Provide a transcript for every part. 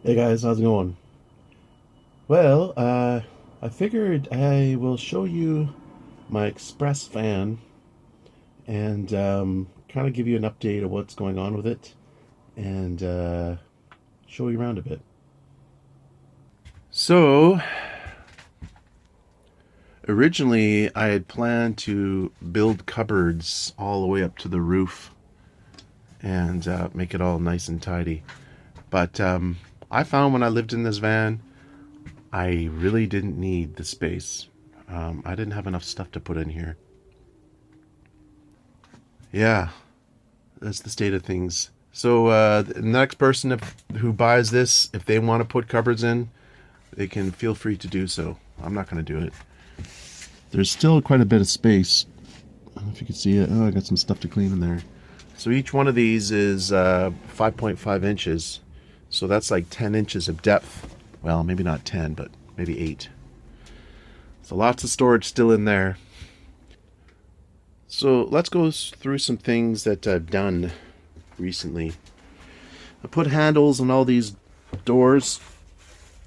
Hey guys, how's it going? Well, I figured I will show you my Express van and kind of give you an update of what's going on with it and show you around a bit. So, originally I had planned to build cupboards all the way up to the roof and make it all nice and tidy. But I found when I lived in this van, I really didn't need the space. I didn't have enough stuff to put in here. Yeah, that's the state of things. So the next person who buys this, if they want to put cupboards in, they can feel free to do so. I'm not going to do it. There's still quite a bit of space. I don't know if you can see it. Oh, I got some stuff to clean in there. So each one of these is 5.5 inches. So that's like 10 inches of depth. Well, maybe not 10, but maybe 8. So lots of storage still in there. So let's go through some things that I've done recently. I put handles on all these doors.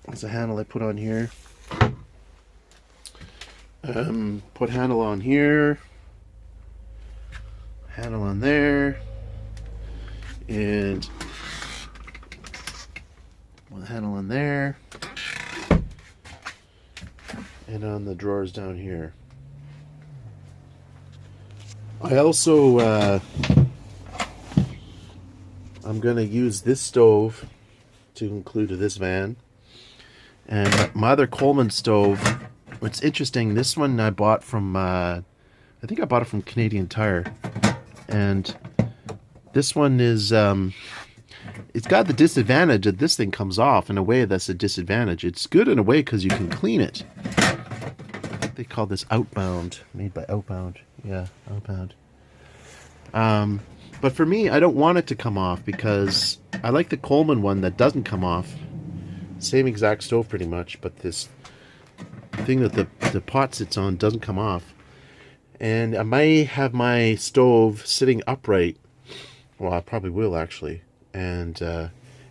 There's a handle I put on here. Put handle on here. Handle on there. And one handle on there. And on the drawers down here. I also I'm gonna use this stove to include this van, and my other Coleman stove. What's interesting, this one I bought from I think I bought it from Canadian Tire, and this one is it's got the disadvantage that this thing comes off. In a way, that's a disadvantage. It's good in a way because you can clean it. I think they call this Outbound, made by Outbound. Yeah, Outbound. But for me, I don't want it to come off because I like the Coleman one that doesn't come off. Same exact stove pretty much, but this thing that the pot sits on doesn't come off. And I may have my stove sitting upright. Well, I probably will actually. And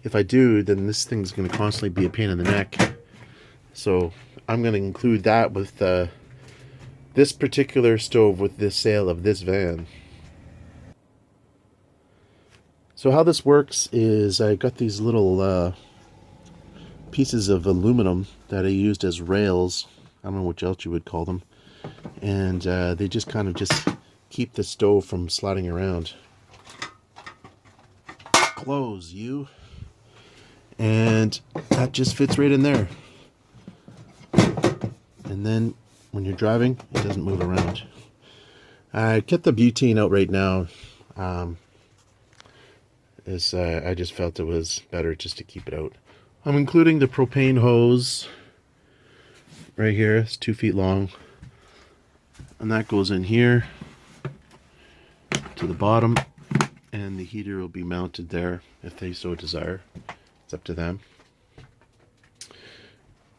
if I do, then this thing's going to constantly be a pain in the neck. So I'm going to include that with this particular stove with the sale of this van. So how this works is I got these little pieces of aluminum that I used as rails. I don't know what else you would call them. And they just kind of just keep the stove from sliding around. Close, you. And that just fits right in there. And then when you're driving, it doesn't move around. I kept the butane out right now. I just felt it was better just to keep it out. I'm including the propane hose right here. It's 2 feet long. And that goes in here to the bottom. And the heater will be mounted there if they so desire. It's up to them.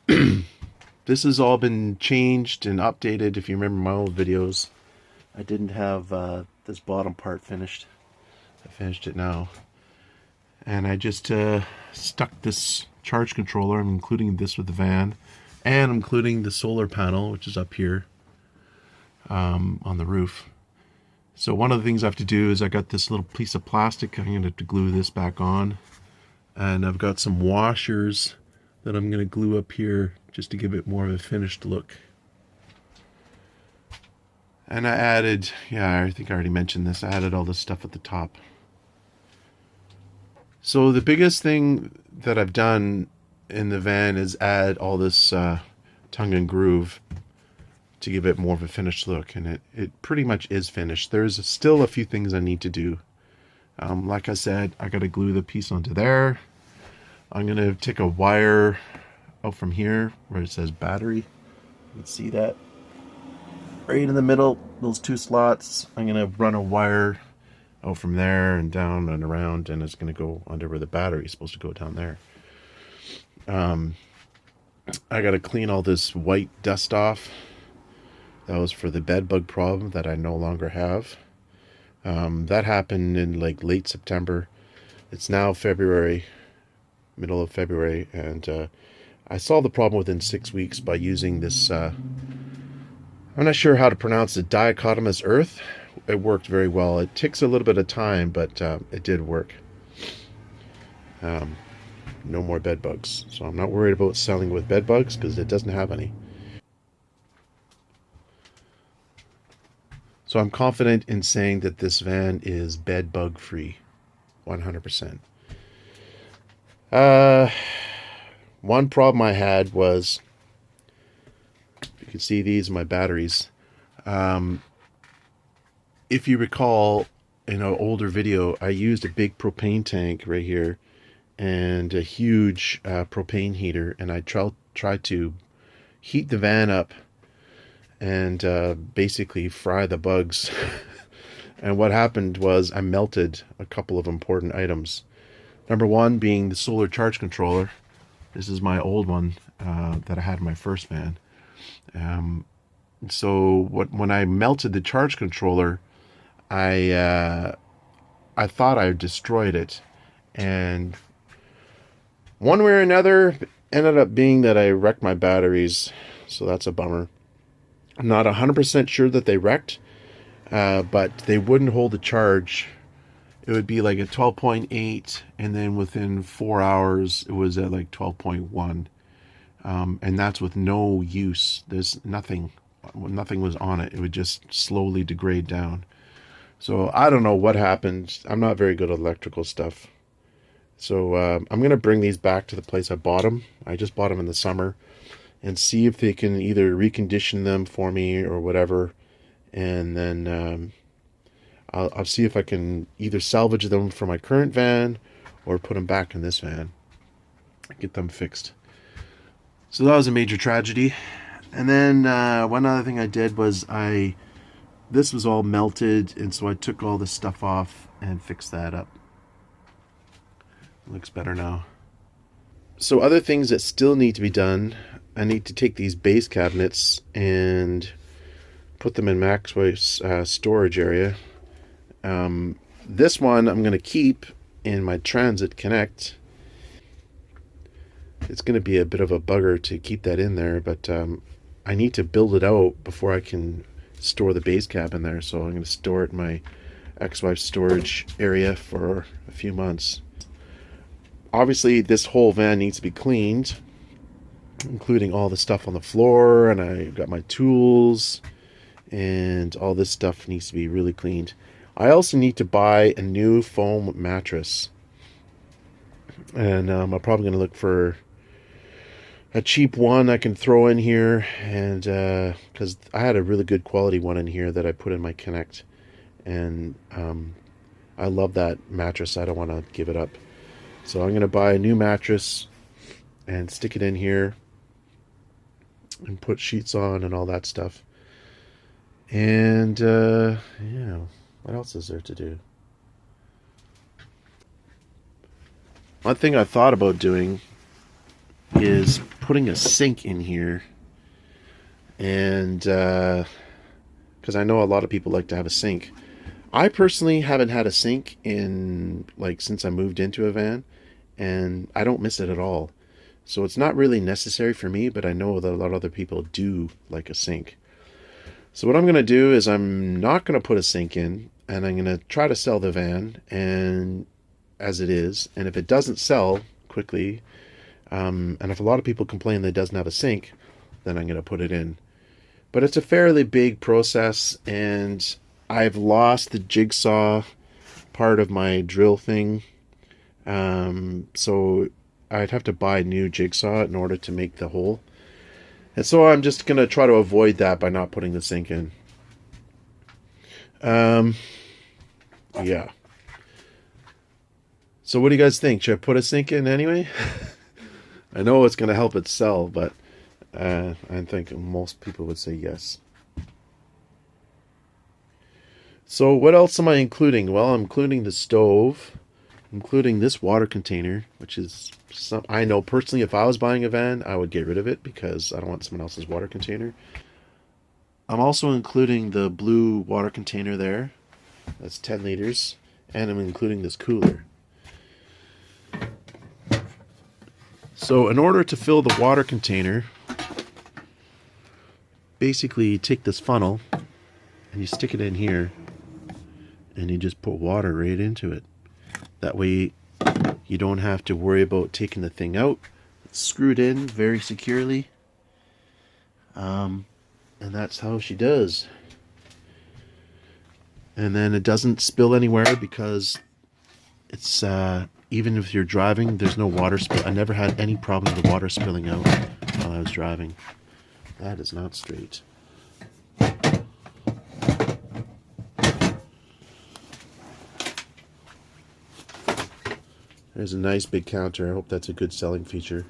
This has all been changed and updated. If you remember my old videos, I didn't have this bottom part finished. I finished it now. And I just stuck this charge controller. I'm including this with the van. And I'm including the solar panel, which is up here on the roof. So one of the things I have to do is I got this little piece of plastic. I'm going to have to glue this back on. And I've got some washers that I'm going to glue up here just to give it more of a finished look. And I added, yeah, I think I already mentioned this, I added all this stuff at the top. So the biggest thing that I've done in the van is add all this tongue and groove to give it more of a finished look, and it pretty much is finished. There's still a few things I need to do. Like I said, I got to glue the piece onto there. I'm going to take a wire out from here where it says battery. You can see that right in the middle, those 2 slots. I'm going to run a wire out from there and down and around, and it's going to go under where the battery is supposed to go, down there. I got to clean all this white dust off. That was for the bed bug problem that I no longer have. That happened in like late September. It's now February, middle of February, and I solved the problem within 6 weeks by using this, I'm not sure how to pronounce it, dichotomous earth. It worked very well. It takes a little bit of time, but it did work. No more bed bugs. So I'm not worried about selling with bed bugs because it doesn't have any. So I'm confident in saying that this van is bed bug free. 100%. One problem I had was, you can see these are my batteries. If you recall, in an older video, I used a big propane tank right here and a huge propane heater, and I tried to heat the van up and basically fry the bugs. And what happened was I melted a couple of important items. Number one being the solar charge controller. This is my old one that I had in my first van. So when I melted the charge controller, I thought I destroyed it, and one way or another ended up being that I wrecked my batteries. So that's a bummer. I'm not 100% sure that they wrecked, but they wouldn't hold the charge. It would be like a 12.8, and then within 4 hours it was at like 12.1, and that's with no use. There's nothing was on it. It would just slowly degrade down. So I don't know what happened. I'm not very good at electrical stuff. So I'm going to bring these back to the place I bought them. I just bought them in the summer, and see if they can either recondition them for me or whatever. And then I'll see if I can either salvage them for my current van or put them back in this van. Get them fixed. So that was a major tragedy. And then one other thing I did was this was all melted, and so I took all this stuff off and fixed that up. Looks better now. So other things that still need to be done, I need to take these base cabinets and put them in Maxway's storage area. This one I'm going to keep in my Transit Connect. It's going to be a bit of a bugger to keep that in there, but I need to build it out before I can store the base cab in there. So I'm going to store it in my ex-wife's storage area for a few months. Obviously, this whole van needs to be cleaned, including all the stuff on the floor, and I got my tools, and all this stuff needs to be really cleaned. I also need to buy a new foam mattress, and I'm probably going to look for a cheap one I can throw in here, and because I had a really good quality one in here that I put in my Connect, and I love that mattress. I don't want to give it up. So I'm going to buy a new mattress and stick it in here and put sheets on and all that stuff. And yeah, what else is there to do? One thing I thought about doing is putting a sink in here, and because I know a lot of people like to have a sink. I personally haven't had a sink in since I moved into a van, and I don't miss it at all. So it's not really necessary for me, but I know that a lot of other people do like a sink. So what I'm going to do is I'm not going to put a sink in, and I'm going to try to sell the van and as it is. And if it doesn't sell quickly, and if a lot of people complain that it doesn't have a sink, then I'm going to put it in. But it's a fairly big process, and I've lost the jigsaw part of my drill thing. So I'd have to buy a new jigsaw in order to make the hole. And so I'm just going to try to avoid that by not putting the sink in. Yeah. So what do you guys think? Should I put a sink in anyway? I know it's going to help it sell, but I think most people would say yes. So what else am I including? Well, I'm including the stove, including this water container, which is I know personally if I was buying a van, I would get rid of it because I don't want someone else's water container. I'm also including the blue water container there. That's 10 liters. And I'm including this cooler. So in order to fill the water container, basically you take this funnel and you stick it in here and you just put water right into it. That way you don't have to worry about taking the thing out. It's screwed in very securely. And that's how she does. And then it doesn't spill anywhere because it's even if you're driving, there's no water spill. I never had any problem with the water spilling out while I was driving. That is not straight. There's a nice big counter. I hope that's a good selling feature.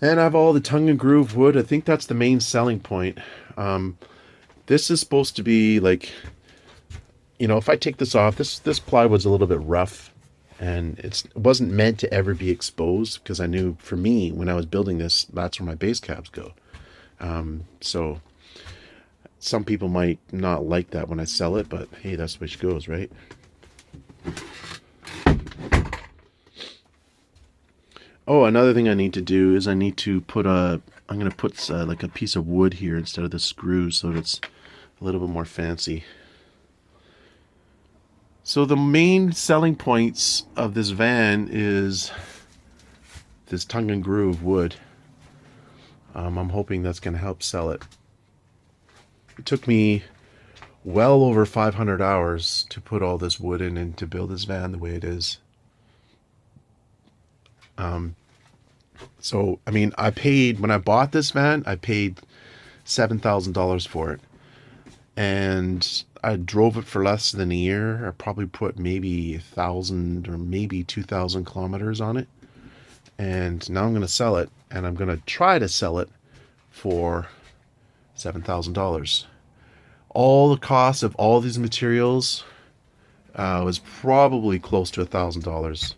And I have all the tongue and groove wood. I think that's the main selling point. This is supposed to be like, you know, if I take this off, this plywood's a little bit rough. And it wasn't meant to ever be exposed because I knew for me, when I was building this, that's where my base cabs go. So some people might not like that when I sell it, but hey, that's the way it goes, right? Oh, another thing I need to do is I need to put I'm going to put like a piece of wood here instead of the screws so that it's a little bit more fancy. So the main selling points of this van is this tongue and groove wood. I'm hoping that's going to help sell it. It took me well over 500 hours to put all this wood in and to build this van the way it is. So, I mean, when I bought this van, I paid $7,000 for it. And I drove it for less than a year. I probably put maybe 1,000 or maybe 2,000 kilometers on it. And now I'm going to sell it. And I'm going to try to sell it for $7,000. All the cost of all these materials was probably close to $1,000.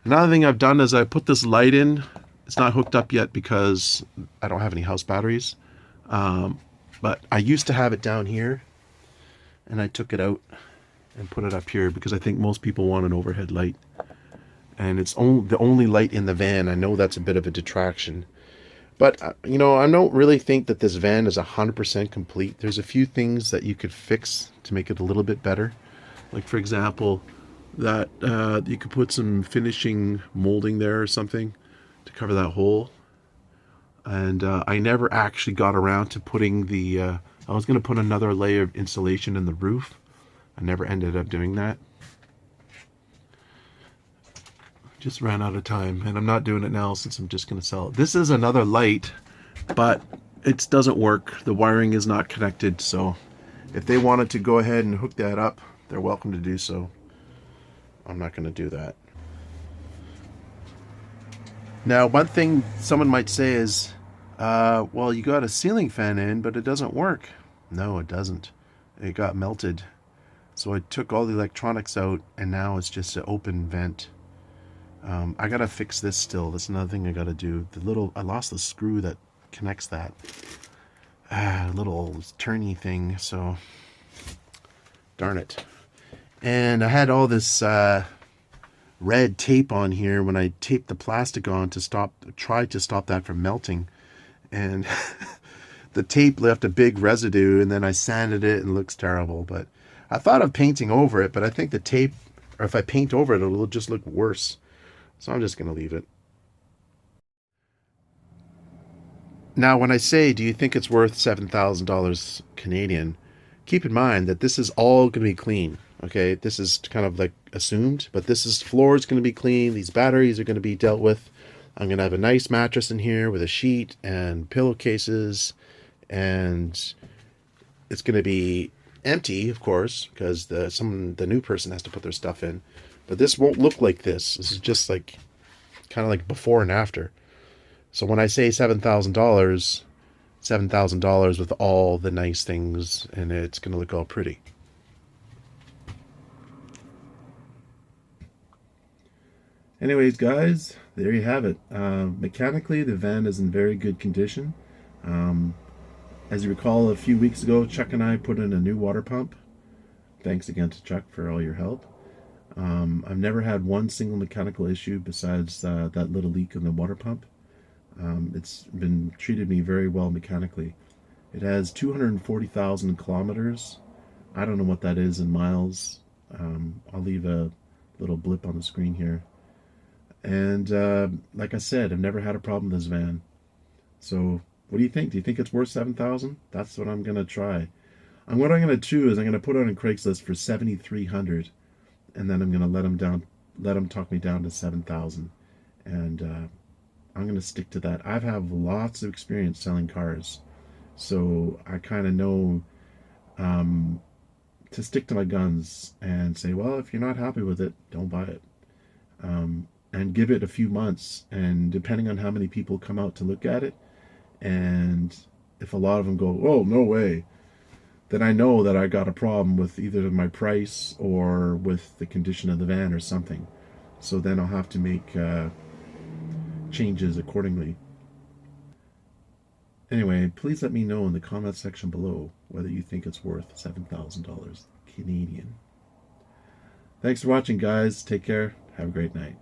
Another thing I've done is I put this light in. It's not hooked up yet because I don't have any house batteries. But I used to have it down here, and I took it out and put it up here because I think most people want an overhead light. And it's the only light in the van. I know that's a bit of a detraction. But, you know, I don't really think that this van is 100% complete. There's a few things that you could fix to make it a little bit better. Like, for example, that you could put some finishing molding there or something to cover that hole. And I never actually got around to putting I was going to put another layer of insulation in the roof. I never ended up doing that. Just ran out of time, and I'm not doing it now since I'm just going to sell it. This is another light, but it doesn't work. The wiring is not connected, so if they wanted to go ahead and hook that up, they're welcome to do so. I'm not going to do that. Now, one thing someone might say is, well, you got a ceiling fan in, but it doesn't work. No, it doesn't. It got melted. So I took all the electronics out, and now it's just an open vent. I gotta fix this still. That's another thing I gotta do. I lost the screw that connects that. Little turny thing, so darn it. And I had all this red tape on here when I taped the plastic on to try to stop that from melting. And the tape left a big residue, and then I sanded it and it looks terrible. But I thought of painting over it, but I think the tape, or if I paint over it, it'll just look worse. So I'm just going to leave it. Now, when I say, do you think it's worth $7,000 Canadian, keep in mind that this is all going to be clean. Okay, this is kind of like assumed, but floor is going to be clean. These batteries are going to be dealt with. I'm going to have a nice mattress in here with a sheet and pillowcases, and it's going to be empty, of course, because the new person has to put their stuff in. But this won't look like this. This is just like kind of like before and after. So when I say $7,000, $7,000 with all the nice things, and it's going to look all pretty. Anyways, guys, there you have it. Mechanically, the van is in very good condition. As you recall, a few weeks ago, Chuck and I put in a new water pump. Thanks again to Chuck for all your help. I've never had one single mechanical issue besides that little leak in the water pump. It's been treated me very well mechanically. It has 240,000 kilometers. I don't know what that is in miles. I'll leave a little blip on the screen here. And like I said, I've never had a problem with this van. So what do you think? Do you think it's worth 7,000? That's what I'm gonna try. And what I'm gonna do is I'm gonna put it on Craigslist for 7,300, and then I'm gonna let them talk me down to 7,000, and I'm gonna stick to that. I've have lots of experience selling cars, so I kind of know um, to stick to my guns and say, well, if you're not happy with it, don't buy it. And give it a few months, and depending on how many people come out to look at it, and if a lot of them go, oh, no way, then I know that I got a problem with either my price or with the condition of the van or something. So then I'll have to make changes accordingly. Anyway, please let me know in the comment section below whether you think it's worth $7,000 Canadian. Thanks for watching, guys. Take care. Have a great night.